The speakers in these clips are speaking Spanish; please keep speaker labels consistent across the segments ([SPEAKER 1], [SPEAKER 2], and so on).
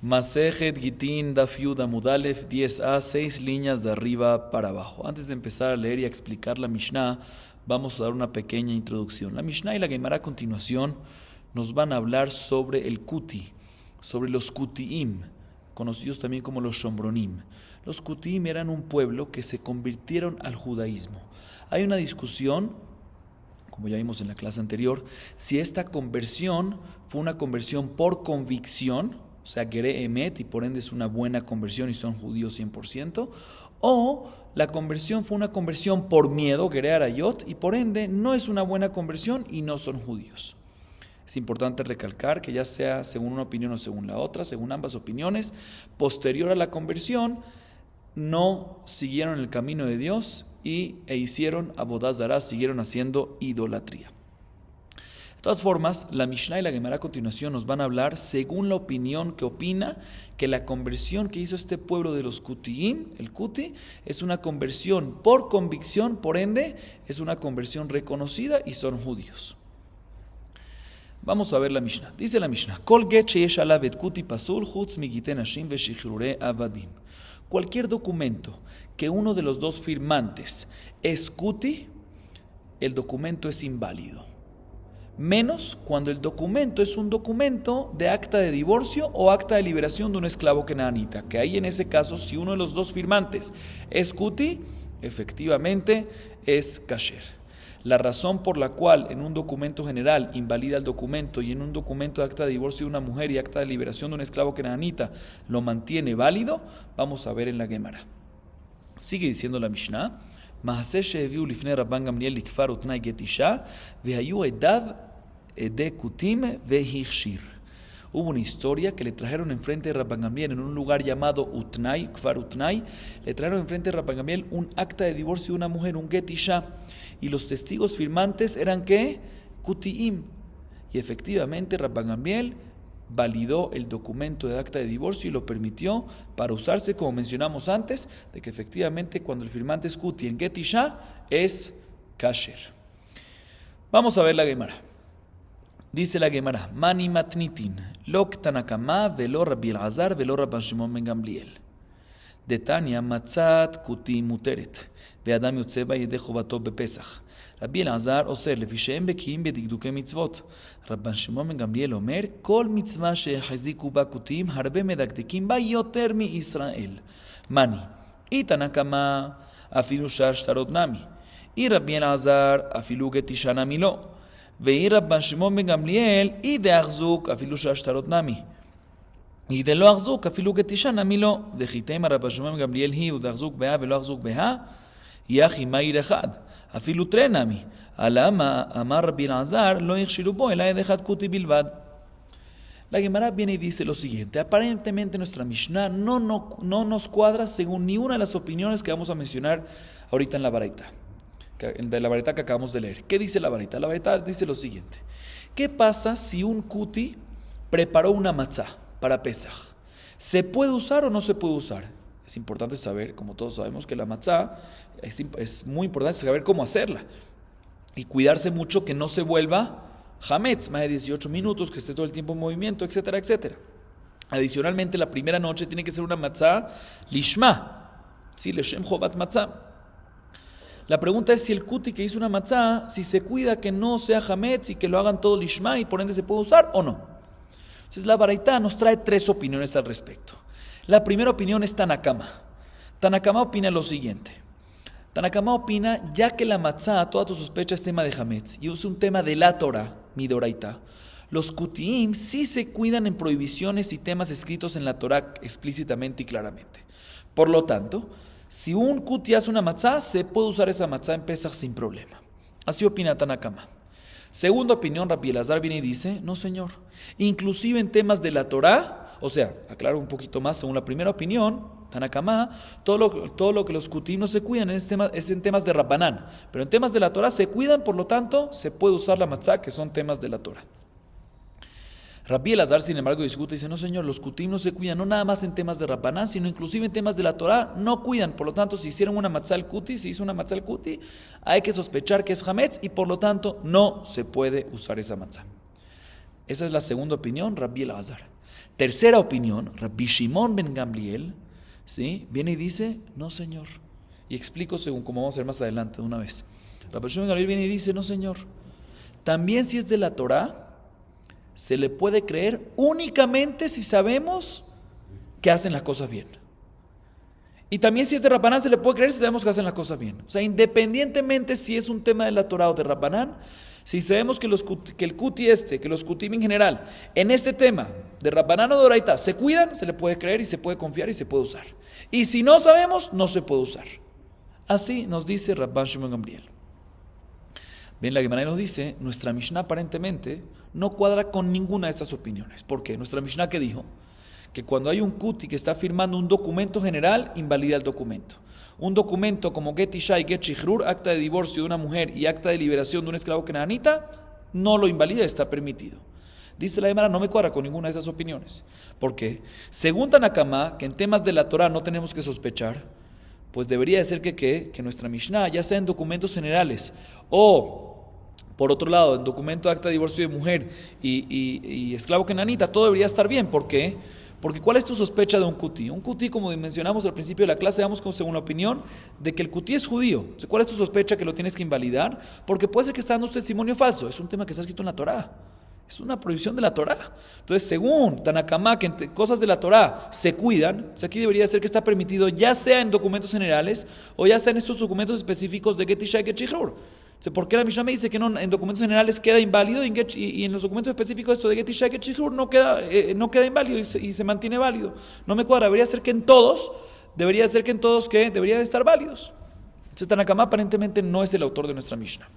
[SPEAKER 1] Masejet Gitin Daf Yud Amud Aleph 10a, 6 líneas de arriba para abajo. Antes de empezar a leer y a explicar la Mishnah, vamos a dar una pequeña introducción. La Mishnah y la Gemara a continuación nos van a hablar sobre el Kuti, sobre los Kutiim, conocidos también como los Shombronim. Los Kutiim eran un pueblo que se convirtieron al judaísmo. Hay una discusión, como ya vimos en la clase anterior, si esta conversión fue una conversión por convicción, o sea, Geré Emet, y por ende es una buena conversión y son judíos 100%, o la conversión fue una conversión por miedo, Geré Arayot, y por ende no es una buena conversión y no son judíos. Es importante recalcar que ya sea según una opinión o según la otra, según ambas opiniones, posterior a la conversión, no siguieron el camino de Dios e hicieron Avodah Zará, siguieron haciendo idolatría. De todas formas, la Mishnah y la Gemara a continuación nos van a hablar según la opinión que opina que la conversión que hizo este pueblo de los Kutiim, el Kuti, es una conversión por convicción, por ende, es una conversión reconocida y son judíos. Vamos a ver la Mishnah. Dice la Mishnah: Kol get sheyesh alav et kuti pasul chutz migitei nashim veshichrurei avadim. Cualquier documento que uno de los dos firmantes es Kuti, el documento es inválido. Menos cuando el documento es un documento de acta de divorcio o acta de liberación de un esclavo canaanita, que ahí en ese caso, si uno de los dos firmantes es Kuti, efectivamente es kasher. La razón por la cual en un documento general invalida el documento y en un documento de acta de divorcio de una mujer y acta de liberación de un esclavo canaanita lo mantiene válido, vamos a ver en la Gemara. Sigue diciendo la Mishnah: מעשה שהביאו לפני רבן גמליאל לכפר ותנאי גט אישה והיו עדיו עדי כותים והכשיר. Hubo una historia que le trajeron enfrente de Rabban Gamliel en un lugar llamado Utnai, Kfar Utnai, le trajeron enfrente de Rabban Gamliel un acta de divorcio de una mujer, un get isha, y los testigos firmantes eran ¿qué? Kutiim. Y efectivamente Rabban Gamliel validó el documento de acta de divorcio y lo permitió para usarse, como mencionamos antes, de que efectivamente cuando el firmante es Kuti en get isha es kasher. Vamos a ver la Gemara. Dice la Gemara: Mani matnitin, lo Tanakama velo Rabbi Elazar velo Rabban Shimon ben Gamliel. Detania matzat kuti muteret, ve'adam yotze ba yedei chovato bepesach. Rabbi Elazar oser lefi she'em bekiim bedikduke mitzvot. Rabban Shimon ben Gamliel omer, kol mitzvah she'haziku ba kutim harbe medakdekim ba yoter mi Israel. Mani, y Tanakama afilu shar shtarot nami, y Rabbi Elazar afilu get isha nami lo. ואי רבן שמעון בן גמליאל, אי דאחזוק אפילו שהשטרות נמי. אי דלא אחזוק אפילו גתישה נמי לא. דחיתימה רבן שמעון בן גמליאל היא ודאחזוק בה ולא אחזוק בה, יחי מאיר אחד, אפילו תרי נמי. למה אמר רבי אלעזר לא יכשירו בו אלא יד אחד כותי בלבד. La Gemara viene y dice lo siguiente: aparentemente nuestra Mishnah no nos cuadra según ni una de las opiniones que vamos a mencionar ahorita en la Baraita. De la Baraita que acabamos de leer. ¿Qué dice la Baraita? La Baraita dice lo siguiente: ¿qué pasa si un Kuti preparó una matzá para Pesaj? ¿Se puede usar o no se puede usar? Es importante saber, como todos sabemos, que la matzá es muy importante saber cómo hacerla y cuidarse mucho que no se vuelva hametz, más de 18 minutos, que esté todo el tiempo en movimiento, etcétera, etcétera. Adicionalmente, la primera noche tiene que ser una matzá lishma, ¿sí? Leshem chovat matzá. La pregunta es si el Kuti que hizo una matzá, si se cuida que no sea hametz y que lo hagan todo lishma y por ende se puede usar o no. Entonces la Baraita nos trae tres opiniones al respecto. La primera opinión es Tanakama. Tanakama opina lo siguiente. Tanakama opina, ya que la matzá, toda tu sospecha es tema de hametz y es un tema de la Torah, midoraita, los Kutiim sí se cuidan en prohibiciones y temas escritos en la Torah explícitamente y claramente. Por lo tanto, si un Kuti hace una matzá, se puede usar esa matzá en Pesach sin problema. Así opina Tanakama. Segunda opinión, Rabbi Elazar viene y dice: no señor, inclusive en temas de la Torá, o sea, aclaro un poquito más, según la primera opinión, Tanakama, todo lo que los Kutim no se cuidan es en temas de Rabbanán, pero en temas de la Torá se cuidan, por lo tanto, se puede usar la matzá, que son temas de la Torá. Rabbi Elazar, sin embargo, discute y dice: no señor, los Kutim no se cuidan, no nada más en temas de Rabbaná, sino inclusive en temas de la Torá, no cuidan. Por lo tanto, si hicieron una matzá al Kuti, si hizo una matzá al Kuti, hay que sospechar que es hametz y por lo tanto no se puede usar esa matzá. Esa es la segunda opinión, Rabbi Elazar. Tercera opinión, Rabbi Shimon ben Gamliel, ¿sí? Viene y dice, no señor. Y explico según como vamos a ver más adelante de una vez. Rabbi Shimon ben Gamliel viene y dice, no señor. También si es de la Torá, se le puede creer únicamente si sabemos que hacen las cosas bien. Y también si es de Rabbanán se le puede creer si sabemos que hacen las cosas bien. O sea, independientemente si es un tema de la Torá o de Rabbanán, si sabemos que los kutim en general, en este tema de Rabbanán o de Oraitá, se cuidan, se le puede creer y se puede confiar y se puede usar. Y si no sabemos, no se puede usar. Así nos dice Rabban Shimon Gamliel. Bien, la Gemara nos dice, nuestra Mishnah aparentemente no cuadra con ninguna de estas opiniones. ¿Por qué? Nuestra Mishnah que dijo que cuando hay un kuti que está firmando un documento general, invalida el documento. Un documento como Get Isha y Get Shichrur, acta de divorcio de una mujer y acta de liberación de un esclavo canaanita, no lo invalida, está permitido. Dice la Gemara, no me cuadra con ninguna de esas opiniones. ¿Por qué? Según Tanakama, que en temas de la Torah no tenemos que sospechar, pues debería de ser que nuestra Mishnah, ya sea en documentos generales o por otro lado, en documento de acta de divorcio de mujer y esclavo canaanita, todo debería estar bien. ¿Por qué? Porque ¿cuál es tu sospecha de un kutí? Un kutí, como mencionamos al principio de la clase, damos según la opinión de que el kutí es judío. ¿Cuál es tu sospecha que lo tienes que invalidar? Porque puede ser que está dando un testimonio falso. Es un tema que está escrito en la Torá. Es una prohibición de la Torá. Entonces, según Tanakama, que cosas de la Torá se cuidan, o sea, aquí debería ser que está permitido, ya sea en documentos generales o ya sea en estos documentos específicos de Get Isha y Get Shichrur. ¿Por qué la Mishnah me dice que no, en documentos generales queda inválido y en los documentos específicos esto de Get Isha y Get Shichrur no queda inválido y se mantiene válido? No me cuadra, debería ser que en todos que deberían estar válidos. Entonces Tanakama aparentemente no es el autor de nuestra Mishnah.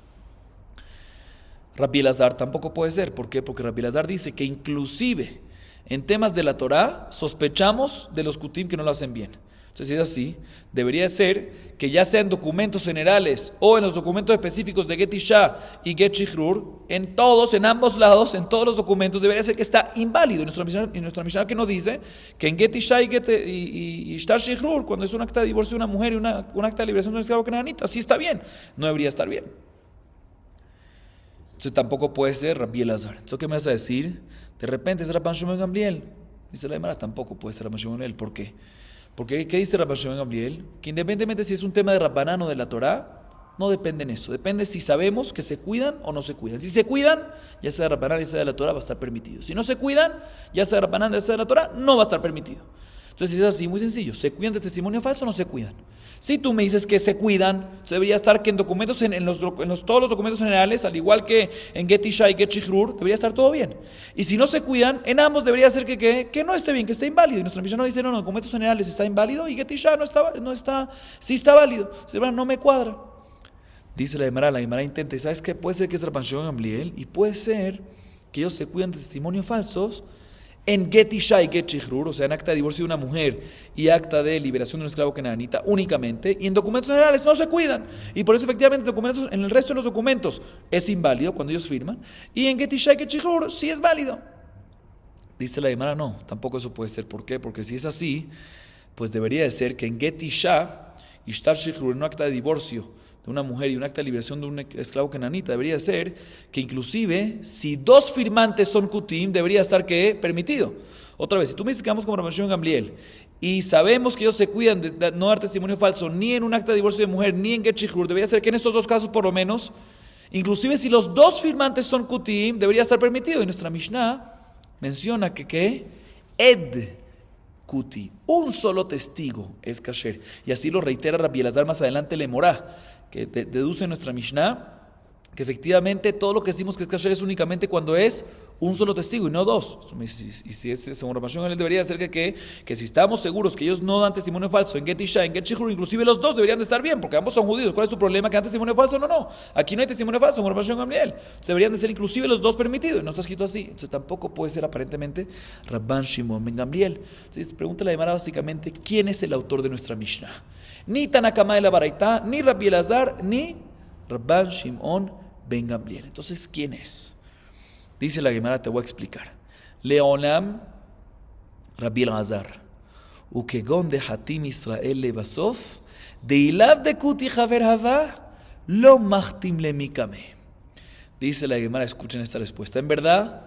[SPEAKER 1] Rabbi Elazar tampoco puede ser. ¿Por qué? Porque Rabbi Elazar dice que inclusive en temas de la Torá sospechamos de los kutim que no lo hacen bien. Entonces, si es así, debería ser que ya sea en documentos generales o en los documentos específicos de Get Isha y Get Shichrur, en ambos lados, en todos los documentos, debería ser que está inválido. Y nuestra Mishnah que nos dice que en Get Isha y Shtar Shichrur, cuando es un acta de divorcio de una mujer y un acta de liberación de un esclavo canaanita, sí está bien, no debería estar bien. Entonces tampoco puede ser Rabbi Elazar. Entonces, ¿qué me vas a decir? De repente es Rabban Shimon Gamliel. Dice la Gemara, tampoco puede ser Rabban Shimon Gamliel. ¿Por qué? Porque, ¿qué dice Rabban Shimon Gamliel? Que independientemente si es un tema de Rabbanán o de la Torá, no depende en eso. Depende si sabemos que se cuidan o no se cuidan. Si se cuidan, ya sea de Rabbanán, ya sea de la Torá, va a estar permitido. Si no se cuidan, ya sea de Rabbanán, ya sea de la Torá, no va a estar permitido. Entonces es así, muy sencillo. ¿Se cuidan de testimonio falso o no se cuidan? Si tú me dices que se cuidan, debería estar que en documentos, todos los documentos generales, al igual que en Get Isha y Get Shichrur, debería estar todo bien. Y si no se cuidan, en ambos debería ser que no esté bien, que esté inválido. Y nuestra Mishnah no dice, no, en documentos generales está inválido y Get Isha sí está válido. No me cuadra. Dice la Gemara intenta, y ¿sabes qué? Puede ser que es Rabban Shimon Gamliel y puede ser que ellos se cuidan de testimonios falsos en Get Isha y Get Shichrur, o sea, en acta de divorcio de una mujer y acta de liberación de un esclavo canaanita únicamente, y en documentos generales no se cuidan. Y por eso efectivamente en el resto de los documentos es inválido cuando ellos firman, y en Get Isha y Get Shichrur sí es válido. Dice la Gemara, no, tampoco eso puede ser. ¿Por qué? Porque si es así, pues debería de ser que en Get Isha y Shtar Shichrur, en un acta de divorcio de una mujer y un acta de liberación de un esclavo canaanita, debería ser que inclusive si dos firmantes son kutim, debería estar que permitido. Otra vez, si tú me dices que vamos con Rabban Shimon Gamliel y sabemos que ellos se cuidan de no dar testimonio falso ni en un acta de divorcio de mujer ni en Get Shichrur, debería ser que en estos dos casos por lo menos, inclusive si los dos firmantes son kutim, debería estar permitido. Y nuestra Mishnah menciona que Ed Kuti, un solo testigo es kasher. Y así lo reitera Rabbi Elazar más adelante le Morá, que deduce nuestra Mishnah que efectivamente todo lo que decimos que es kasher es únicamente cuando es un solo testigo y no dos. Y si es según Rabban Shimon, él debería ser que si estamos seguros que ellos no dan testimonio falso en Get Isha, en Get Shichrur, inclusive los dos deberían de estar bien, porque ambos son judíos. ¿Cuál es tu problema? ¿Que dan testimonio falso? No. Aquí no hay testimonio falso, según Rabban Shimon Gamliel. Entonces deberían de ser inclusive los dos permitidos, y no está escrito así. Entonces tampoco puede ser aparentemente Rabban Shimon ben Gamliel. Entonces pregunta la Gemara básicamente, ¿quién es el autor de nuestra Mishnah? Ni Tanakama de la Baraitá, ni Rabbi Elazar, ni Rabban Shimon ben Gamliel. Entonces, ¿quién es? Dice la Gemara, te voy a explicar. Leonam Rabbi Elazar, ukegon de Hatim Israel levasof, de ilav de kuti haver hava, lo machtim le mikame. Dice la Gemara, escuchen esta respuesta. En verdad,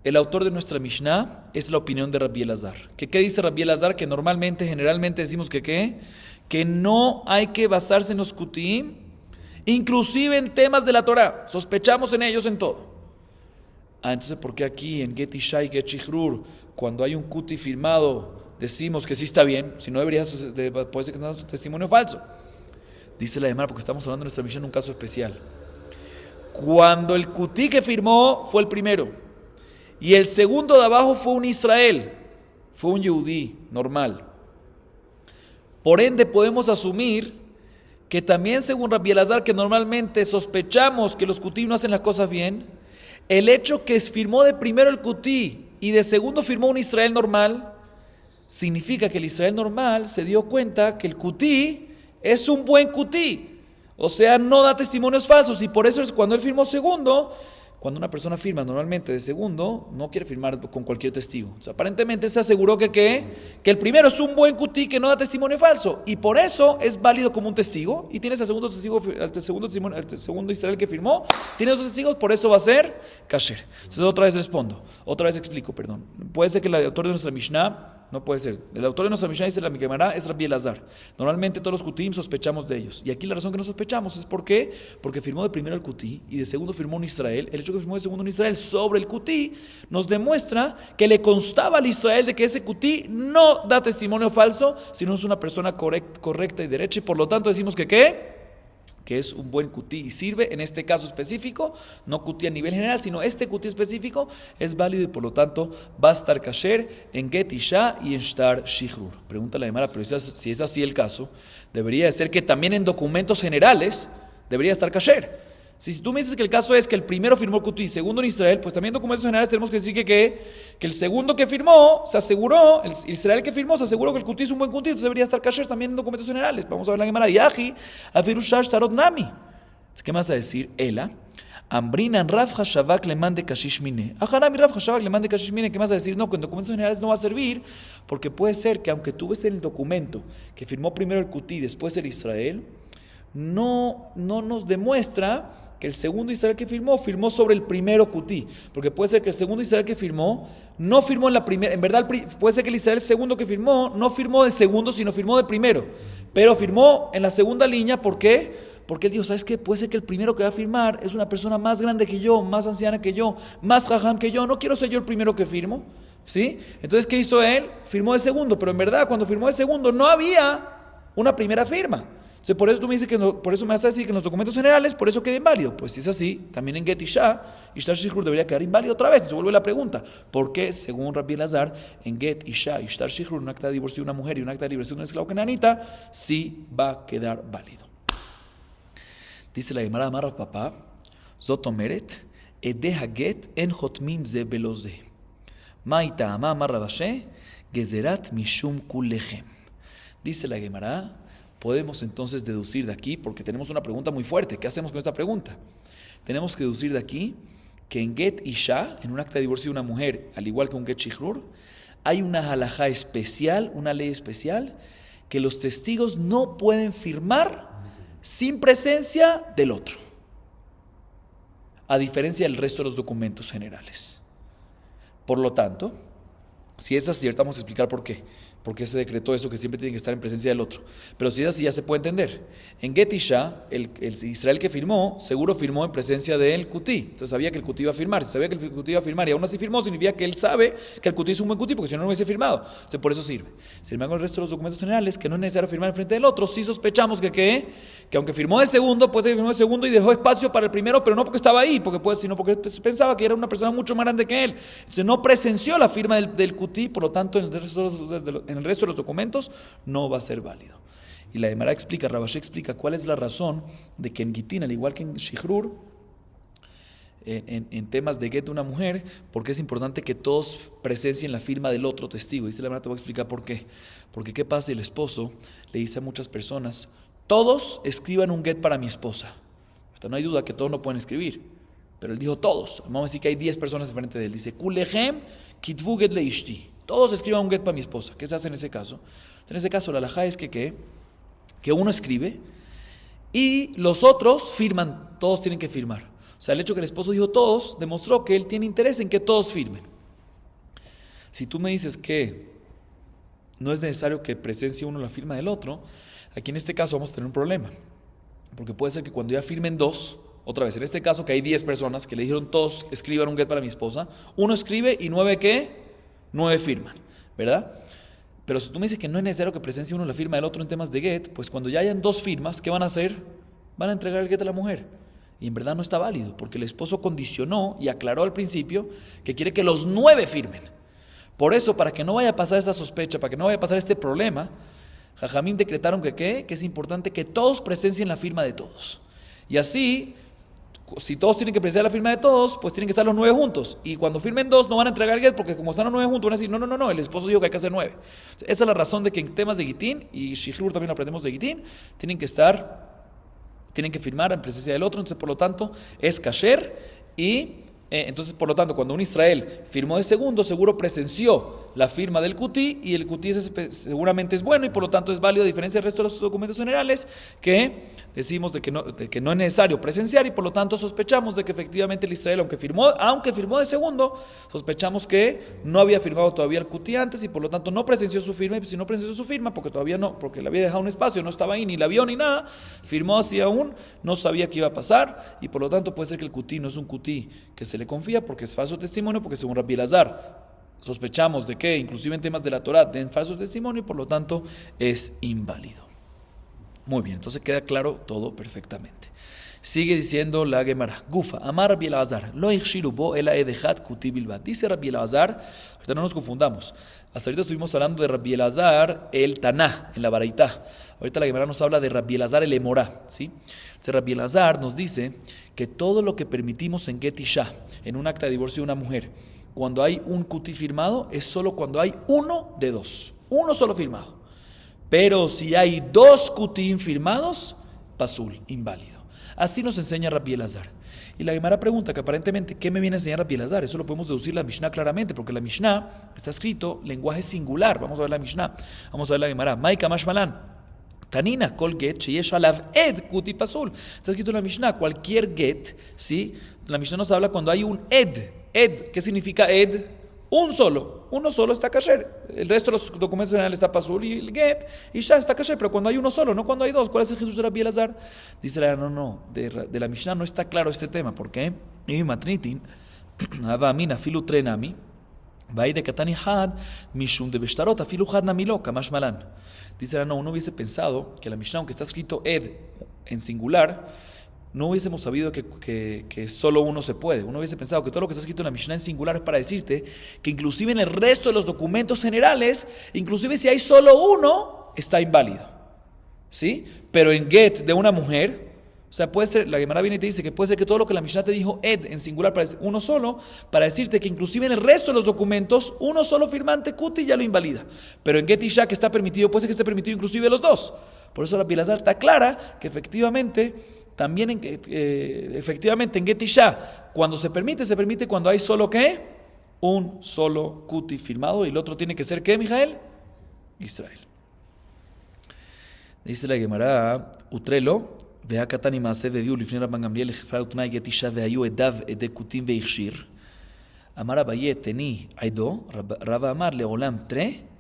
[SPEAKER 1] el autor de nuestra Mishnah es la opinión de Rabbi Elazar. ¿Qué dice Rabbi Elazar? Que normalmente, generalmente decimos que ¿qué? Que no hay que basarse en los kutim, inclusive en temas de la Torah. Sospechamos en ellos en todo. Entonces, ¿por qué aquí en Get Isha y Get Shichrur, cuando hay un kuti firmado, decimos que sí está bien? Si no deberías, puede ser que no es un testimonio falso. Dice la Gemara, porque estamos hablando de nuestra Mishnah en un caso especial. Cuando el kuti que firmó fue el primero, y el segundo de abajo fue un Israel, fue un Yehudí normal. Por ende, podemos asumir que también, según Rabbi Elazar, que normalmente sospechamos que los kutí no hacen las cosas bien, el hecho que firmó de primero el kutí y de segundo firmó un Israel normal, significa que el Israel normal se dio cuenta que el kutí es un buen kutí. O sea, no da testimonios falsos. Y por eso es cuando él firmó segundo, cuando una persona firma normalmente de segundo, no quiere firmar con cualquier testigo. O sea, aparentemente se aseguró que el primero es un buen kutí que no da testimonio falso. Y por eso es válido como un testigo. Y tienes al segundo testigo, al segundo Israel que firmó, tiene dos testigos, por eso va a ser kasher. Entonces otra vez respondo, otra vez explico, perdón. Puede ser que el autor de nuestra Mishnah, no puede ser. El autor de nuestra Mishnah dice la Gemara es Rabbi Elazar. Normalmente todos los kutim sospechamos de ellos. Y aquí la razón que no sospechamos es ¿por qué? Porque firmó de primero el kutí y de segundo firmó un Israel. El hecho que firmó de segundo un Israel sobre el kutí nos demuestra que le constaba al Israel de que ese kutí no da testimonio falso, sino es una persona correcta y derecha. Y por lo tanto decimos que ¿qué? Que es un buen kutí y sirve en este caso específico, no kutí a nivel general, sino este kutí específico es válido y por lo tanto va a estar kasher en Get Isha y en Shtar Shichrur. Pregunta la Gemara, pero si es así el caso, debería de ser que también en documentos generales debería estar kasher. Si tú me dices que el caso es que el primero firmó el kutí y segundo en Israel, pues también en documentos generales tenemos que decir que el segundo que firmó se aseguró, el Israel que firmó se aseguró que el kutí es un buen kutí, entonces debería estar kasher también en documentos generales. Vamos a ver la Gemara. Yahi, afirushash tarot nami. ¿Qué más a decir? Ela. Ambrinan Rav Hashavak le mande kashish mine. Ajanami Rav Hashavak le mande kashish mine. ¿Qué más a decir? No, que en documentos generales no va a servir, porque puede ser que aunque tú ves en el documento que firmó primero el kutí y después el Israel, no nos demuestra que el segundo Israel que firmó sobre el primero kutí, porque puede ser que el segundo Israel que firmó no firmó en la primera, en verdad puede ser que el Israel segundo que firmó no firmó de segundo, sino firmó de primero, pero firmó en la segunda línea. ¿Por qué? Porque él dijo, ¿sabes qué? Puede ser que el primero que va a firmar es una persona más grande que yo, más anciana que yo, más jajam que yo, no quiero ser yo el primero que firmo, ¿sí? Entonces, ¿qué hizo él? Firmó de segundo, pero en verdad cuando firmó de segundo no había una primera firma. Entonces, por eso tú me dices por eso me vas a decir que en los documentos generales, por eso queda inválido. Pues si es así, también en Get Isha, Ishtar Shichrur debería quedar inválido otra vez. Entonces vuelve la pregunta, ¿por qué, según Rabbi Elazar, en Get Isha, Ishtar Shichrur, un acta de divorcio de una mujer y un acta de liberación de un esclavo cananita, sí va a quedar válido? Dice la Gemara Amar Papá, Zotomeret, Edeha Get en Hotmim ze beloze. Maita Ama Amar Rabashe, Gezerat Mishum Kulechem. Dice la Gemara, podemos entonces deducir de aquí, porque tenemos una pregunta muy fuerte. ¿Qué hacemos con esta pregunta? Tenemos que deducir de aquí que en Get Isha, en un acta de divorcio de una mujer, al igual que un Get Shichrur, hay una halajá especial, una ley especial, que los testigos no pueden firmar sin presencia del otro, a diferencia del resto de los documentos generales. Por lo tanto, si es así, vamos a explicar por qué. Porque se decretó eso, que siempre tiene que estar en presencia del otro. Pero si es así, ya se puede entender. En Get Isha, el Israel que firmó, seguro firmó en presencia del kutí. Entonces sabía que el kutí iba a firmar. Si sabía que el kutí iba a firmar y aún así firmó, significa que él sabe que el kutí es un buen kutí, porque si no, no hubiese firmado. Entonces por eso sirve. Sin embargo, el resto de los documentos generales, que no es necesario firmar en frente del otro, sí sospechamos que aunque firmó de segundo, puede ser que firmó de segundo y dejó espacio para el primero, pero no porque estaba ahí, sino porque pensaba que era una persona mucho más grande que él. Entonces no presenció la firma del kutí, por lo tanto, en el resto de los documentos no va a ser válido. Y la Gemara explica, Rabashé explica cuál es la razón de que en Gitín, al igual que en Shichrur, en temas de get de una mujer, porque es importante que todos presencien la firma del otro testigo. Dice la Gemara, te voy a explicar por qué. Porque qué pasa si el esposo le dice a muchas personas, todos escriban un get para mi esposa. Hasta no hay duda que todos no pueden escribir, pero él dijo todos. Vamos a decir que hay 10 personas enfrente de él. Dice, Kulechem kitvu get leishti. Todos escriban un get para mi esposa. ¿Qué se hace en ese caso? En ese caso la halajá es que uno escribe y los otros firman, todos tienen que firmar. O sea, el hecho que el esposo dijo todos demostró que él tiene interés en que todos firmen. Si tú me dices que no es necesario que presencie uno la firma del otro, aquí en este caso vamos a tener un problema. Porque puede ser que cuando ya firmen dos, otra vez, en este caso que hay 10 personas que le dijeron todos escriban un get para mi esposa, uno escribe y 9 ¿qué? 9 firman, ¿verdad? Pero si tú me dices que no es necesario que presencie uno la firma del otro en temas de get, pues cuando ya hayan dos firmas, ¿qué van a hacer? Van a entregar el get a la mujer. Y en verdad no está válido, porque el esposo condicionó y aclaró al principio que quiere que los 9 firmen. Por eso, para que no vaya a pasar esta sospecha, para que no vaya a pasar este problema, Jajamim decretaron que ¿qué? Que es importante que todos presencien la firma de todos. Y así, si todos tienen que presenciar la firma de todos, pues tienen que estar los 9 juntos. Y cuando firmen dos, no van a entregar el get, porque como están los 9 juntos, van a decir, no, el esposo dijo que hay que hacer 9. Esa es la razón de que en temas de Gitín, y Shihlur también lo aprendemos de Gitín, tienen que firmar en presencia del otro, entonces por lo tanto es kasher y entonces por lo tanto cuando un Israel firmó de segundo, seguro presenció la firma del Kuti y el Kuti seguramente es bueno y por lo tanto es válido a diferencia del resto de los documentos generales que decimos de que no es necesario presenciar y por lo tanto sospechamos de que efectivamente el Israel aunque firmó de segundo, sospechamos que no había firmado todavía el Kuti antes y por lo tanto no presenció su firma y si no presenció su firma porque todavía no, porque le había dejado un espacio, no estaba ahí ni la vio ni nada, firmó así aún, no sabía qué iba a pasar y por lo tanto puede ser que el Kuti no es un Kuti que se le confía porque es falso testimonio, porque según Rabbi Elazar sospechamos de que inclusive en temas de la Torah den falso testimonio y por lo tanto es inválido. Muy bien, entonces queda claro todo perfectamente. Sigue diciendo la Gemara, Gufa, Amar Rabbi Elazar, lo ichshiru bo ela edechat kuti bilbat. Dice Rabbi Elazar, ahorita no nos confundamos, hasta ahorita estuvimos hablando de Rabbi Elazar el Taná, en la Baraitá. Ahorita la Gemara nos habla de Rabbi Elazar el Emorá, ¿sí? Entonces Rabbi Elazar nos dice que todo lo que permitimos en Get Isha, en un acta de divorcio de una mujer, cuando hay un kuti firmado, es solo cuando hay uno de dos, uno solo firmado. Pero si hay dos kutim firmados, pasul, inválido. Así nos enseña Rabbi Elazar. Y la Gemara pregunta que aparentemente, ¿qué me viene a enseñar Rabbi Elazar? Eso lo podemos deducir la Mishnah claramente, porque la Mishnah está escrito lenguaje singular. Vamos a ver la Mishnah, vamos a ver la Gemara. Maika Mashmalan. Tanina, kol get, sheyesh alav ed kuti pasul. Está escrito en la Mishnah, cualquier get, ¿sí? La Mishnah nos habla cuando hay un ed. Ed, ¿qué significa ed? Uno solo está kasher. El resto de los documentos generales está pasul y el get, y ya está kasher, pero cuando hay uno solo, no cuando hay dos. ¿Cuál es el Jesús de Rabbi Elazar? Dice de la Mishnah no está claro este tema. ¿Por qué? Y matritin, avamina filu trenami, vai de katani had, mishum de beshtarot, afilu had namilo, kamash malan. Dice no, uno hubiese pensado que la Mishnah, aunque está escrito ed en singular, no hubiésemos sabido que solo uno se puede. Uno hubiese pensado que todo lo que está escrito en la Mishnah en singular es para decirte que inclusive en el resto de los documentos generales, inclusive si hay solo uno, está inválido. ¿Sí? Pero en get de una mujer, o sea, puede ser, la Gemara viene y te dice que puede ser que todo lo que la Mishnah te dijo ed en singular, para uno solo, para decirte que inclusive en el resto de los documentos, uno solo firmante kuti ya lo invalida. Pero en get isha que está permitido, puede ser que esté permitido inclusive los dos. Por eso la Elazar está clara que efectivamente también efectivamente en Get Isha, cuando se permite cuando hay solo ¿qué? Un solo kuti firmado y el otro tiene que ser ¿qué, Mijael? Israel. Dice la Gemara, Utrelo, vea katani maase veviu lifnei Rabban Gamliel lechfar utnai Get Isha vehayu edav ede kutim veichshir. Amar Abaye teni aido, Rava amar leolam tre,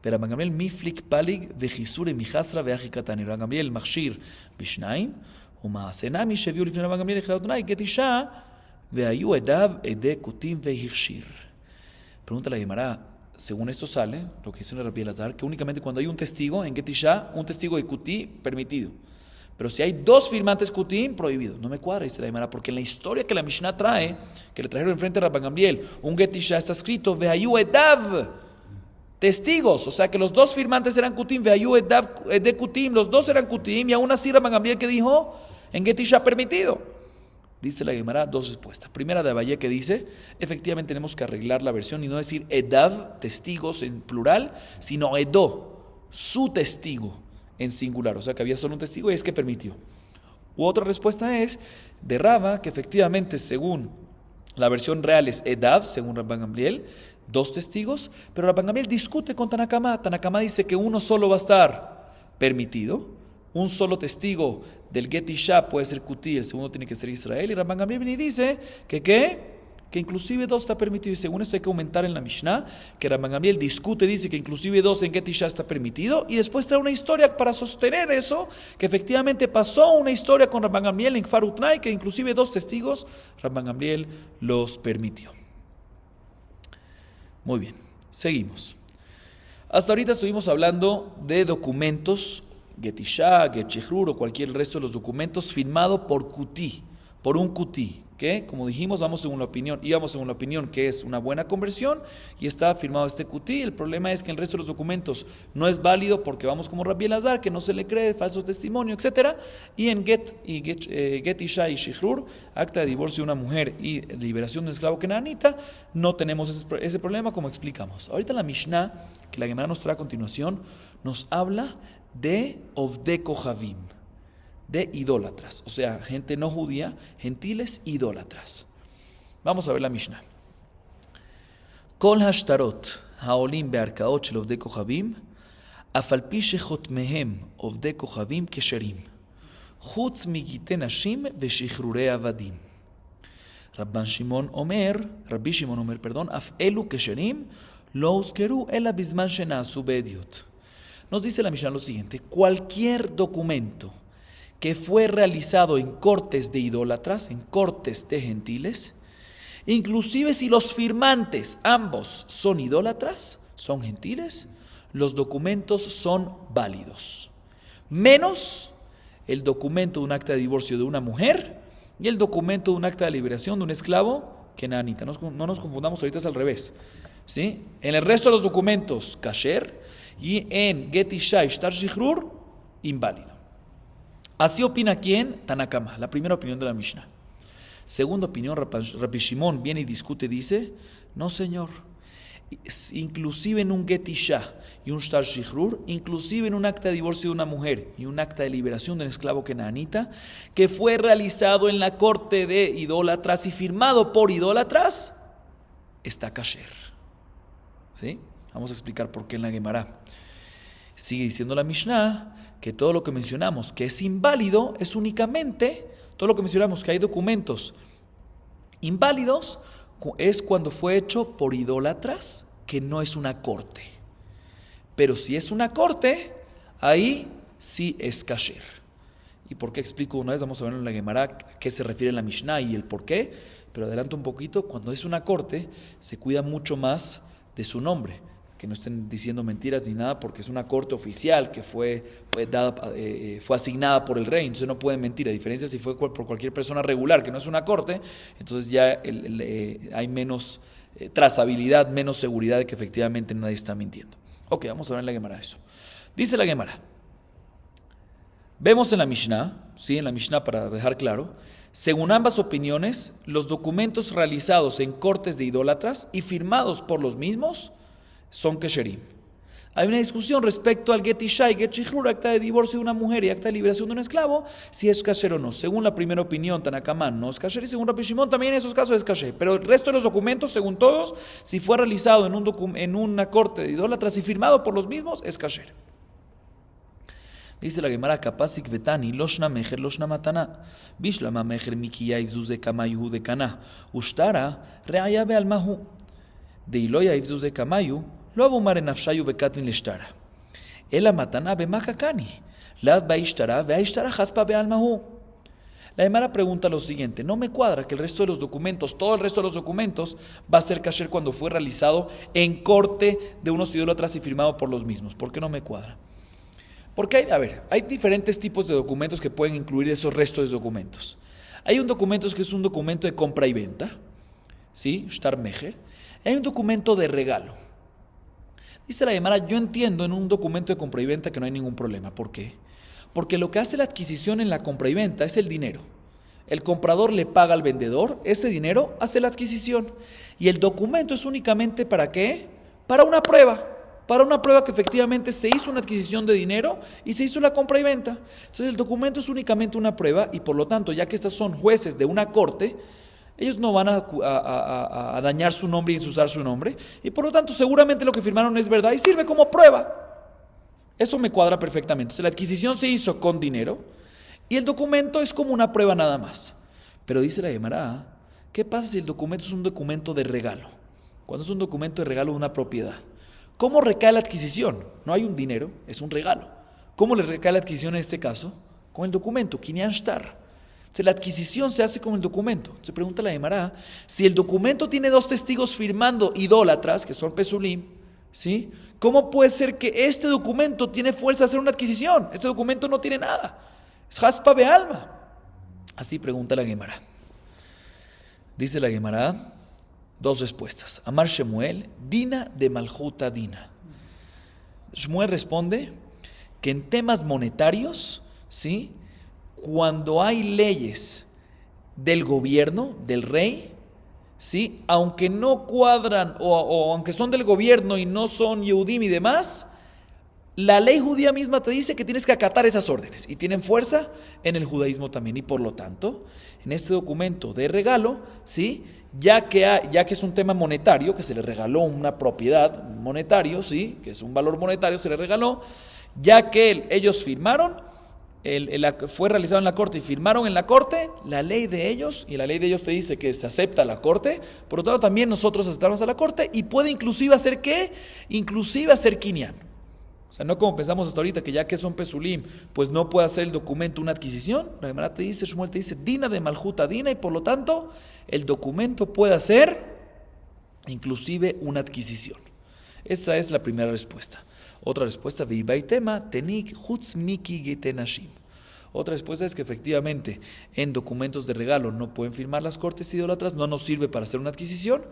[SPEAKER 1] ורבן גמליאל מפליק פליג וחיסור מחסרה ואחי קטני. רבן גמליאל מכשיר בשניים ומעשה נמי שהביאו לפני רבן גמליאל לכלל אדוני גט אישה והיו עדיו עדי כותים והכשיר. Pregunta la Gemara, según esto sale, lo que dice el Rabbi Elazar, que únicamente cuando hay un testigo en Get Isha, un testigo de Kuti, permitido. Pero si hay dos firmantes Kutim, prohibido. No me cuadra, dice la Gemara, porque en la historia que la Mishnah trae, que le trajeron enfrente a Rabban Gamliel, un Get Isha está escrito, Vehayu Edav, testigos, o sea que los dos firmantes eran Kutim, Vehayu Edav de Kutim, los dos eran Kutim, y aún así Rabban Gamliel que dijo, en Get Isha permitido. Dice la Gemara dos respuestas. Primera de Abaye que dice, efectivamente tenemos que arreglar la versión y no decir Edav, testigos en plural, sino Edo, su testigo en singular, o sea que había solo un testigo y es que permitió. U otra respuesta es de Rava, que efectivamente según la versión real es Edav, según Rabban Gamliel, dos testigos, pero Rabban Gamliel discute con Tanakama. Tanakama dice que uno solo va a estar permitido, un solo testigo del Get Isha puede ser Kuti, el segundo tiene que ser Israel, y Rabban Gamliel viene y dice que ¿qué? que inclusive dos está permitido. Y según esto hay que aumentar en la Mishnah, que Rabban Gamliel discute, dice que inclusive dos en Get Isha está permitido, y después trae una historia para sostener eso, que efectivamente pasó una historia con Rabban Gamliel en Kfar Utnai, que inclusive dos testigos, Rabban Gamliel los permitió. Muy bien, seguimos. Hasta ahorita estuvimos hablando de documentos, Get Isha, Get Shechrur o cualquier resto de los documentos firmado por Kuti, por un Kuti, que como dijimos íbamos según la opinión que es una buena conversión y está firmado este Kuti. El problema es que el resto de los documentos no es válido porque vamos como Rabbi Elazar, que no se le cree, falso testimonio, etc. Y en Get Isha y Shechrur, acta de divorcio de una mujer y liberación de un esclavo kenanita, no tenemos ese problema como explicamos. Ahorita la Mishnah, que la Gemara nos trae a continuación, nos habla de Ovdei Kohavim, de idólatras, o sea, gente no judía, gentiles idólatras. Vamos a ver la Mishnah. Kol hashtarot haolim be'arkaot shel Ovdei Kohavim, af al pi shechotmehem Ovdei Kohavim kesherim, chutz migitei nashim ve'shichrurei avadim. Rabbi Shimon Omer, af elu kesherim lo uzkeru ela bizman shena'asu be'ediot. Nos dice la Mishnah lo siguiente: cualquier documento que fue realizado en cortes de idólatras, en cortes de gentiles, inclusive si los firmantes ambos son idólatras, son gentiles, los documentos son válidos, menos el documento de un acta de divorcio de una mujer y el documento de un acta de liberación de un esclavo kenanita. No nos confundamos, ahorita es al revés, ¿sí? En el resto de los documentos, kasher, y en Get Isha y Shtar Shechrur, inválido. Así opina quién? Tanakama, la primera opinión de la Mishnah. Segunda opinión, Rabbi Shimon viene y discute, dice, no señor, inclusive en un Get Isha y un Shtar Shechrur, inclusive en un acta de divorcio de una mujer y un acta de liberación de un esclavo kenanita, que fue realizado en la corte de idólatras y firmado por idólatras, está kasher. ¿Sí? Vamos a explicar por qué en la Gemara. Sigue diciendo la Mishnah que todo lo que mencionamos que es inválido es únicamente, todo lo que mencionamos que hay documentos inválidos es cuando fue hecho por idólatras, que no es una corte. Pero si es una corte, ahí sí es kasher. ¿Y por qué explico una vez? Vamos a ver en la Gemara a qué se refiere la Mishnah y el por qué. Pero adelanto un poquito, cuando es una corte se cuida mucho más de su nombre, que no estén diciendo mentiras ni nada, porque es una corte oficial que fue asignada por el rey, entonces no pueden mentir. A diferencia si fue por cualquier persona regular, que no es una corte, entonces ya hay menos trazabilidad, menos seguridad de que efectivamente nadie está mintiendo. Ok, vamos a ver en la Gemara eso. Dice la Gemara, vemos en la Mishnah, ¿sí? En la Mishnah, para dejar claro, según ambas opiniones, los documentos realizados en cortes de idólatras y firmados por los mismos son kesherim. Hay una discusión respecto al Get Isha y Get Shechrur, acta de divorcio de una mujer y acta de liberación de un esclavo, si es kasher o no. Según la primera opinión, Tanakama no es kasher, y según Rabbi Shimon también en esos casos es kasher. Pero el resto de los documentos, según todos, si fue realizado en una corte de idólatras y firmado por los mismos, es kasher. Dice la Gemara, Kapasik vetani, loshna mecher, loshna matana, bishlama mecher mikiya ivzuze kamayu de kana, ushtara reaya bealmahu, de iloya ivzuze kamayu, lo abumar en afshayu bekatvin leshtara. Ela matana bemakakani, la baishtara, veaishtara haspa bealmahu. La Gemara pregunta lo siguiente: no me cuadra que el resto de los documentos, todo el resto de los documentos, va a ser kasher cuando fue realizado en corte de unos idólatras y firmado por los mismos. ¿Por qué no me cuadra? Porque hay diferentes tipos de documentos que pueden incluir esos restos de documentos. Hay un documento que es un documento de compra y venta, ¿sí? Shtar mecher. Hay un documento de regalo. Dice la Gemara, yo entiendo en un documento de compra y venta que no hay ningún problema. ¿Por qué? Porque lo que hace la adquisición en la compra y venta es el dinero. El comprador le paga al vendedor, ese dinero hace la adquisición. Y el documento es únicamente ¿para qué? Para una prueba. Para una prueba que efectivamente se hizo una adquisición de dinero y se hizo la compra y venta. Entonces el documento es únicamente una prueba y por lo tanto, ya que estos son jueces de una corte, ellos no van a dañar su nombre y ensuciar su nombre, y por lo tanto seguramente lo que firmaron es verdad y sirve como prueba. Eso me cuadra perfectamente. Entonces la adquisición se hizo con dinero y el documento es como una prueba nada más. Pero dice la Gemara ¿Qué pasa si el documento es un documento de regalo? Cuando es un documento de regalo de una propiedad. ¿Cómo recae la adquisición? No hay un dinero, es un regalo. ¿Cómo le recae la adquisición en este caso? Con el documento, Kinyan Shtar. Entonces, la adquisición se hace con el documento. Se pregunta la Gemara, si el documento tiene dos testigos firmando idólatras, que son Pesulim, ¿sí? ¿Cómo puede ser que este documento tiene fuerza de hacer una adquisición? Este documento no tiene nada. Es Haspa Bealma. Así pregunta la Gemara. Dice la Gemara, dos respuestas. Amar Shemuel, Dina de Malhuta Dina. Shemuel responde que en temas monetarios, ¿sí?, cuando hay leyes del gobierno, del rey, ¿sí?, aunque no cuadran o aunque son del gobierno y no son Yehudim y demás, la ley judía misma te dice que tienes que acatar esas órdenes y tienen fuerza en el judaísmo también. Y por lo tanto, en este documento de regalo, ¿sí?, ya que es un tema monetario, que se le regaló una propiedad monetario, ¿sí?, que es un valor monetario, se le regaló, ya que ellos firmaron, fue realizado en la corte y firmaron en la corte, la ley de ellos, y la ley de ellos te dice que se acepta a la corte, por lo tanto también nosotros aceptamos a la corte y puede inclusive hacer ¿qué? Inclusive hacer Kinyan. O sea, no como pensamos hasta ahorita que ya que son Pesulim, pues no puede hacer el documento una adquisición. La Gemara te dice, Shmuel te dice, Dina de Malhuta Dina, y por lo tanto el documento puede hacer inclusive una adquisición. Esa es la primera respuesta. Otra respuesta, Veibaitema, Tenik Hutz Miki Gitenashim. Otra respuesta es que efectivamente en documentos de regalo no pueden firmar las cortes idólatras, no nos sirve para hacer una adquisición.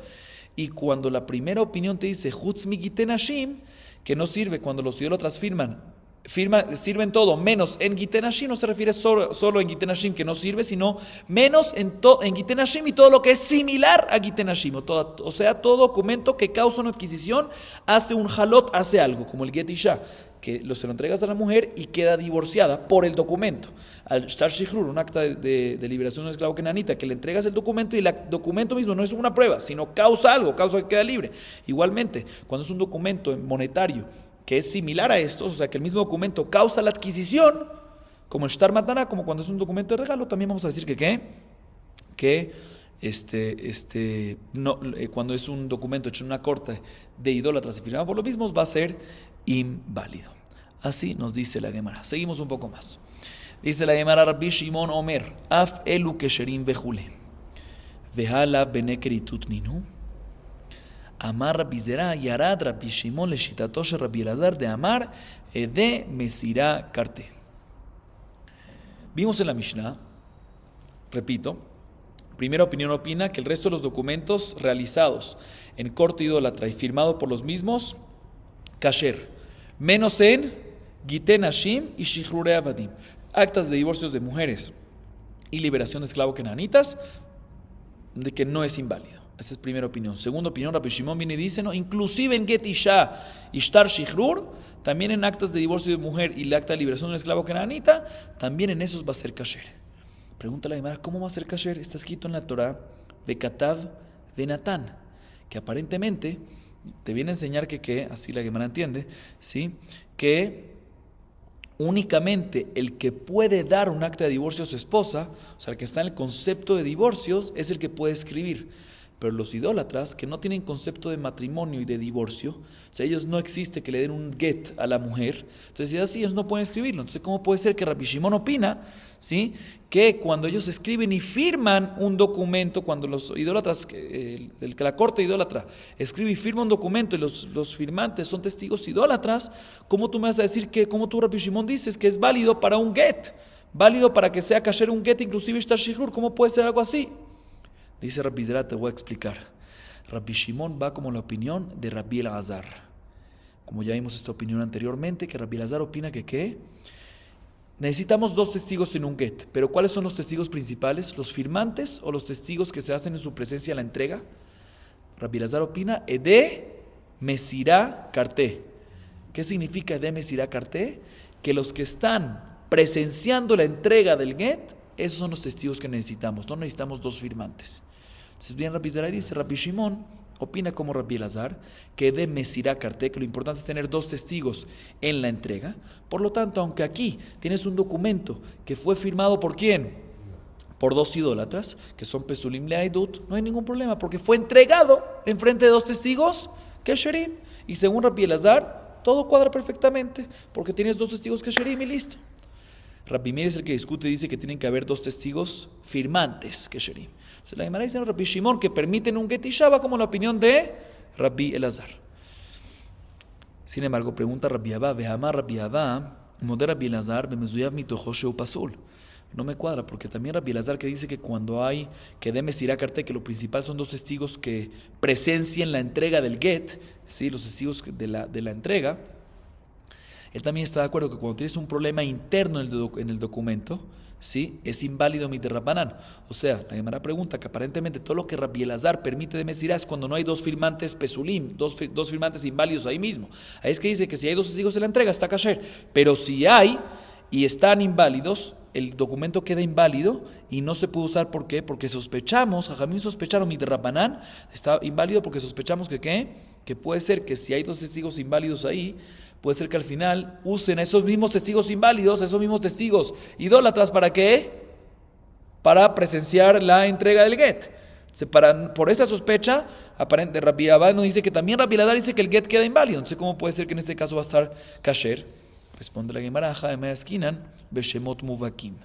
[SPEAKER 1] Y cuando la primera opinión te dice Hutz Miki Gitenashim, que no sirve cuando los idólatras sirven todo, menos en Gitenashim, no se refiere solo en Gitenashim que no sirve, sino menos en Gitenashim y todo lo que es similar a Gitenashim, o sea, todo documento que causa una adquisición, hace un halot, hace algo, como el Get Isha, que se lo entregas a la mujer y queda divorciada por el documento. Al Shtar Shihrur, un acta de liberación de un esclavo kenanita, que le entregas el documento y el documento mismo no es una prueba, sino causa algo, causa que queda libre. Igualmente, cuando es un documento monetario que es similar a estos, o sea que el mismo documento causa la adquisición, como el Shtar Matana, como cuando es un documento de regalo, también vamos a decir cuando es un documento hecho en una corte de idólatras y firmado por los mismos, va a ser inválido. Así nos dice la Gemara. Seguimos un poco más. Dice la Gemara, Rabbi Shimon Omer, Af elu kesherim vejule, vehala benekeritut ninu. Amar Rabbi Zera Yarad Rabbi Shimon le shitato shel Rabbi Elazar de Amar de Mesirá Karte. Vimos en la Mishnah, repito, primera opinión opina que el resto de los documentos realizados en corte idólatra y firmado por los mismos, kasher, menos en Giten Hashim y Shichrure Avadim, actas de divorcios de mujeres y liberación de esclavos kenanitas, de que no es inválido. Esa es primera opinión. Segunda opinión, Rabbi Shimon viene y dice, no, inclusive en Get Isha y Shtar Shichrur, también en actas de divorcio de mujer y el acta de liberación de un esclavo kenanita, también en esos va a ser kasher. Pregunta la Gemara, ¿cómo va a ser kasher? Está escrito en la Torah, Bekatav de Natán, que aparentemente te viene a enseñar que así la Gemara entiende, ¿sí?, que únicamente el que puede dar un acta de divorcio a su esposa, o sea, el que está en el concepto de divorcios, es el que puede escribir. Pero los idólatras, que no tienen concepto de matrimonio y de divorcio, o sea, ellos no existe que le den un get a la mujer, entonces si es así, ellos no pueden escribirlo. Entonces, ¿cómo puede ser que Rabbi Shimon opina, ¿sí?, que cuando ellos escriben y firman un documento, cuando los idólatras, la corte idólatra escribe y firma un documento y los firmantes son testigos idólatras, ¿cómo tú me vas a decir cómo tú, Rabbi Shimon, dices que es válido para un get, válido para que sea kasher un get, inclusive Shtar Shichrur? ¿Cómo puede ser algo así? Dice Rabbi Zera, te voy a explicar. Rabbi Shimon va como la opinión de Rabbi Elazar. Como ya vimos esta opinión anteriormente, que Rabbi Elazar opina que necesitamos dos testigos en un get. Pero ¿cuáles son los testigos principales? ¿Los firmantes o los testigos que se hacen en su presencia a la entrega? Rabbi Elazar opina Ede Mesirá Karte. ¿Qué significa Ede Mesirá Karte? Que los que están presenciando la entrega del get, esos son los testigos que necesitamos, no necesitamos dos firmantes. Entonces bien Rabbi Zera dice, Rabbi Shimon opina como Rabbi Elazar, que de Mesirá Karte, que lo importante es tener dos testigos en la entrega. Por lo tanto, aunque aquí tienes un documento que fue firmado ¿por quién? por dos idólatras, que son Pesulim Leaidut, no hay ningún problema, porque fue entregado en frente de dos testigos Kesherim. Y según Rabbi Elazar, todo cuadra perfectamente, porque tienes dos testigos Kesherim y listo. Rabbi Meir es el que discute y dice que tienen que haber dos testigos firmantes Kesherim. Entonces la Gemara dice Rabbi Shimon que permiten un get y shava como la opinión de Rabbi Elazar. Sin embargo, pregunta Rabbi Abba, Vehama Rabbi Abba, Moder Rabbi Elazar, Bemezuyav mitojo sheu pasul. No me cuadra, porque también Rabbi Elazar que dice que cuando hay que de Mesirá Karte, que lo principal son dos testigos que presencien la entrega del get, ¿sí? Los testigos de la entrega, él también está de acuerdo que cuando tienes un problema interno en el documento, ¿sí? Es inválido mi derrabanán. O sea, la Gemara pregunta que aparentemente todo lo que Rabbi Elazar permite de Mesirá es cuando no hay dos firmantes pesulim, dos firmantes inválidos ahí mismo. Ahí es que dice que si hay dos testigos de la entrega está kasher, pero si hay y están inválidos, el documento queda inválido y no se puede usar. ¿Por qué? Porque sospechamos, Jajamín sospecharon, mi derrabanán está inválido porque sospechamos que puede ser que si hay dos testigos inválidos ahí, puede ser que al final usen a esos mismos testigos inválidos, a esos mismos testigos idólatras, ¿para qué? Para presenciar la entrega del get. Por esta sospecha, aparente, Rabbi Abba nos dice que también Rabbi Elazar dice que el get queda inválido. Entonces, ¿cómo puede ser que en este caso va a estar kasher? Responde la Gemara, Beshemot Muvakim.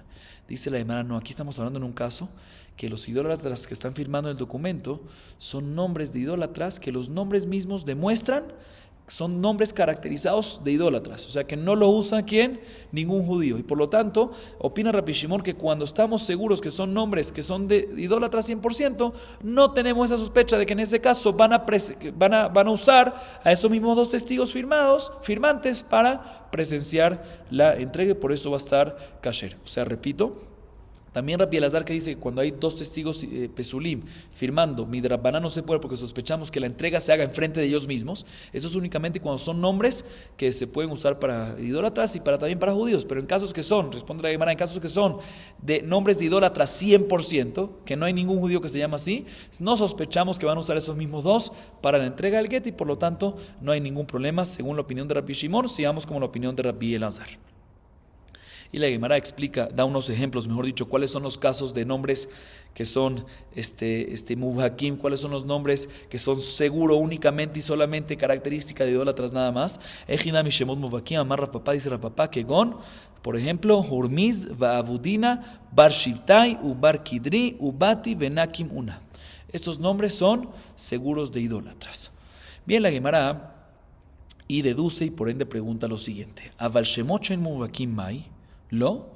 [SPEAKER 1] Dice la Gemara, no, aquí estamos hablando en un caso que los idólatras que están firmando el documento son nombres de idólatras que los nombres mismos demuestran son nombres caracterizados de idólatras, o sea que no lo usa ¿quién? Ningún judío. Y por lo tanto, opina Rabbi Shimon que cuando estamos seguros que son nombres que son de idólatras 100%, no tenemos esa sospecha de que en ese caso van a usar a esos mismos dos testigos firmantes para presenciar la entrega, y por eso va a estar kasher. O sea, repito, también Rabbi Elazar que dice que cuando hay dos testigos pesulim firmando, midrabaná no se puede porque sospechamos que la entrega se haga enfrente de ellos mismos. Eso es únicamente cuando son nombres que se pueden usar para idólatras y también para judíos. Pero en casos que son, responde la Gemara, en casos que son de nombres de idólatras 100%, que no hay ningún judío que se llama así, no sospechamos que van a usar esos mismos dos para la entrega del get y por lo tanto no hay ningún problema según la opinión de Rabbi Shimon, sigamos como la opinión de Rabbi Elazar. Y la Gemara explica, da unos ejemplos, mejor dicho, cuáles son los casos de nombres que son mubhakim, cuáles son los nombres que son seguro únicamente y solamente característica de idólatras nada más. Ejina mishemot mubhakim, amar Rapapá, dice Rapapá, que gon, por ejemplo, Hurmiz, Vaabudina, Bar Shivtai, Ubar Kidri, Ubati, Benakim Una. Estos nombres son seguros de idólatras. Bien, la Gemara y deduce y por ende pregunta lo siguiente. Aval shemot shen mubhakim mai, lo,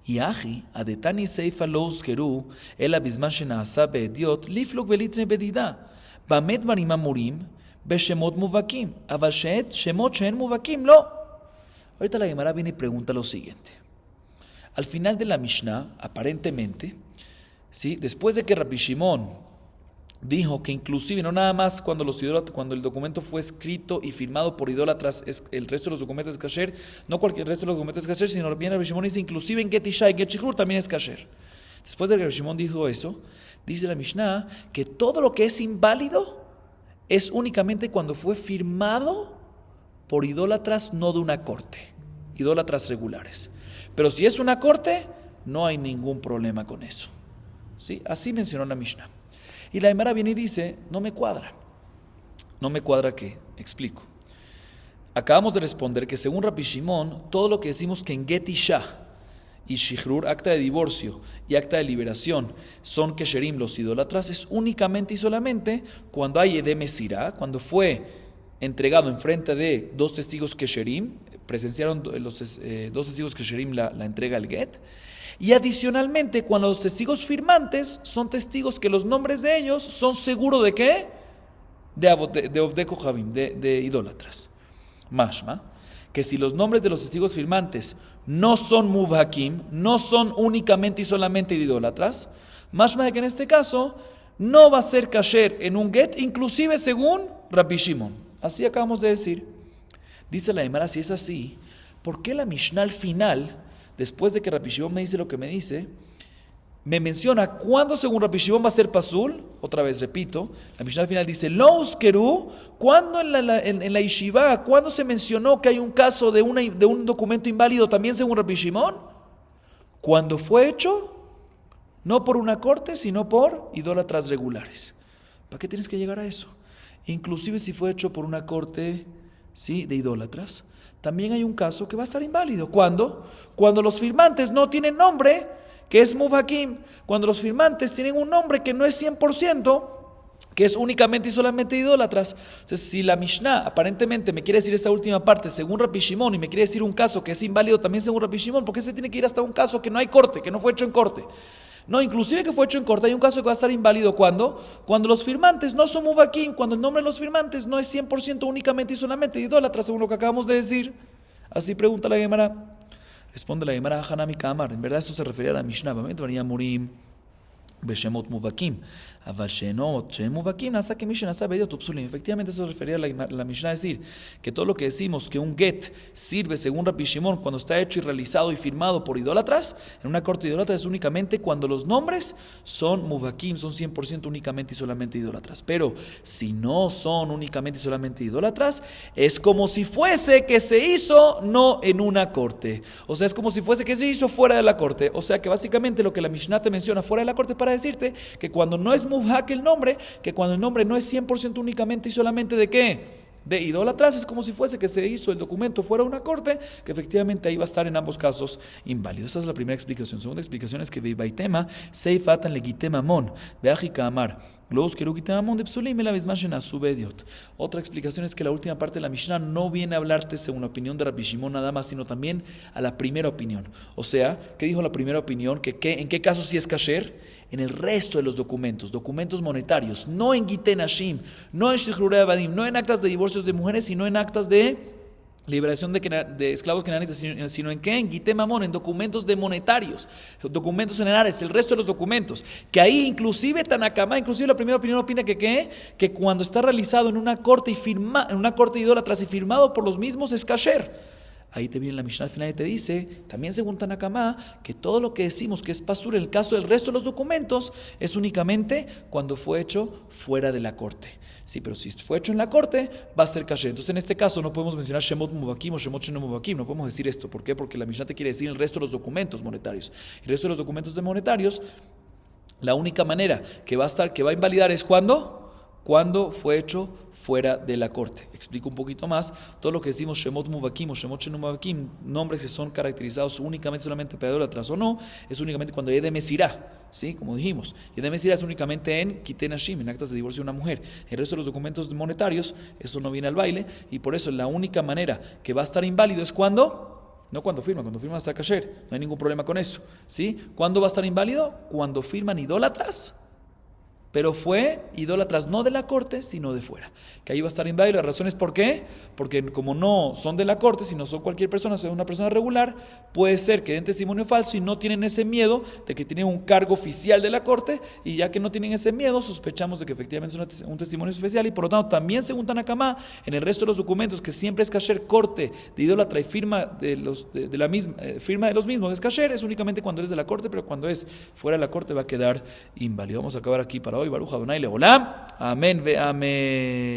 [SPEAKER 1] y aji, adetani seifa lo uzkeru, ela bizman shenaasa beediot, liflok velitre bedida, bamet varim murim, beshemot muvakim, aval shemot shen muvakim, lo. Ahorita la Gemara viene y pregunta lo siguiente. Al final de la Mishnah, aparentemente, ¿sí? Después de que Rabbi Shimon dijo que inclusive no nada más cuando el documento fue escrito y firmado por idólatras, el resto de los documentos es kasher, no cualquier resto de los documentos es kasher, sino bien Rabbi Shimon dice inclusive en Get Isha y Get Shikrur también es kasher. Después de que Rabbi Shimon dijo eso, dice la Mishnah que todo lo que es inválido es únicamente cuando fue firmado por idólatras no de una corte, idólatras regulares. Pero si es una corte, no hay ningún problema con eso. ¿Sí? Así mencionó la Mishnah. Y la Gemara viene y dice, no me cuadra. ¿No me cuadra qué? Explico. Acabamos de responder que según Rabbi Shimon, todo lo que decimos que en Get Isha y Shichrur, acta de divorcio y acta de liberación, son Kesherim, los idólatras, es únicamente y solamente cuando hay Edem Mesirá, cuando fue entregado en frente de dos testigos Kesherim, presenciaron los dos testigos Kesherim la entrega al Get. Y adicionalmente, cuando los testigos firmantes son testigos que los nombres de ellos son seguros de ¿qué? De Ovdei Kohavim, de idólatras. Mashma, que si los nombres de los testigos firmantes no son mubhakim, no son únicamente y solamente de idólatras, mashma de que en este caso no va a ser kasher en un get, inclusive según Rabbi Shimon. Así acabamos de decir. Dice la Gemara, si es así, ¿por qué la Mishnah al final, después de que Rabbi Shimon me dice lo que me dice, me menciona cuándo según Rabbi Shimon va a ser pasul? Otra vez repito, la Mishnah al final dice lo uzkeru, ¿cuándo en la yeshiva, cuándo se mencionó que hay un caso de un documento inválido también según Rabbi Shimon? Cuando fue hecho No por una corte, sino por idólatras regulares. ¿Para qué tienes que llegar a eso? Inclusive si fue hecho por una corte, ¿sí?, de idólatras, también hay un caso que va a estar inválido. ¿Cuándo? Cuando los firmantes no tienen nombre, que es Mubakim. Cuando los firmantes tienen un nombre que no es 100%, que es únicamente y solamente idólatras. Entonces, si la Mishnah aparentemente me quiere decir esa última parte según Rabbi Shimon y me quiere decir un caso que es inválido también según Rabbi Shimon, ¿por qué se tiene que ir hasta un caso que no hay corte, que no fue hecho en corte? No, inclusive que fue hecho en corte, hay un caso que va a estar inválido. ¿Cuándo? Cuando los firmantes no son mubakim, cuando el nombre de los firmantes no es 100% únicamente y solamente idólatras, según lo que acabamos de decir. Así pregunta la Gemara. Responde la Gemara, Hanami Kamar. En verdad eso se refería a la Mishnah. Murim Beshemot Mubakim. Efectivamente, eso se refería a la Mishnah, decir que todo lo que decimos que un get sirve según Rabbi Shimon cuando está hecho y realizado y firmado por idólatras, en una corte idólatra es únicamente cuando los nombres son mubakim, son 100% únicamente y solamente idólatras. Pero si no son únicamente y solamente idólatras, es como si fuese que se hizo no en una corte. O sea, es como si fuese que se hizo fuera de la corte. O sea, que básicamente lo que la Mishnah te menciona fuera de la corte para decirte que cuando no es mubhak el nombre, que cuando el nombre no es 100% únicamente y solamente ¿de qué? De idólatras, es como si fuese que se hizo el documento fuera de una corte, que efectivamente ahí va a estar en ambos casos inválido. Esa es la primera explicación. Segunda explicación es que Veibaitema seifatan legitemamon veajika amar los kerugitemamon de psulim la misma shena subediot. Otra explicación es que la última parte de la Mishnah no viene a hablarte según la opinión de Rabbi Shimon nada más, sino también a la primera opinión. O sea, ¿qué dijo la primera opinión? ¿En qué caso sí es kasher? En el resto de los documentos monetarios, no en Giten Hashim, no en Shichrurei Abadim, no en actas de divorcios de mujeres, sino en actas de liberación de esclavos cananitas, sino en qué, en Giten Mamón, en documentos de monetarios, documentos generales, el resto de los documentos, que ahí inclusive Tanakama, inclusive la primera opinión opina que cuando está realizado en una corte en una corte idólatras y firmado por los mismos es kasher. Ahí te viene la Mishnah al final y te dice, también según Tanakama, que todo lo que decimos que es pasur en el caso del resto de los documentos es únicamente cuando fue hecho fuera de la corte. Sí, pero si fue hecho en la corte, va a ser kasher. Entonces en este caso no podemos mencionar Shemot Mubakim o Shemot Sheno Mubakim, no podemos decir esto. ¿Por qué? Porque la Mishnah te quiere decir el resto de los documentos monetarios. El resto de los documentos monetarios, la única manera que va a invalidar es cuando fue hecho fuera de la corte. Explico un poquito más. Todo lo que decimos Shemot Mubakim o Shemot Sheno Mubakim, nombres que son caracterizados únicamente solamente para idólatras o no, es únicamente cuando Yede Mesirá, ¿sí? Como dijimos. Yede Mesirá es únicamente en Giten Hashim, en actas de divorcio de una mujer. El resto de los documentos monetarios, eso no viene al baile, y por eso la única manera que va a estar inválido es no cuando firma hasta kasher, no hay ningún problema con eso, ¿sí? ¿Cuándo va a estar inválido? Cuando firman idólatras, pero fue idólatras no de la corte, sino de fuera. Que ahí va a estar inválido. La razón es ¿por qué? Porque como no son de la corte, sino son cualquier persona, son una persona regular, puede ser que den testimonio falso y no tienen ese miedo de que tienen un cargo oficial de la corte, y ya que no tienen ese miedo, sospechamos de que efectivamente es un testimonio especial, y por lo tanto también según Tanakama, en el resto de los documentos que siempre es kasher, corte de idólatra y firma de la misma, firma de los mismos es kasher, es únicamente cuando eres de la corte, pero cuando es fuera de la corte va a quedar inválido. Vamos a acabar aquí para hoy. Baruch Adonai Leolam. Amén ve amén.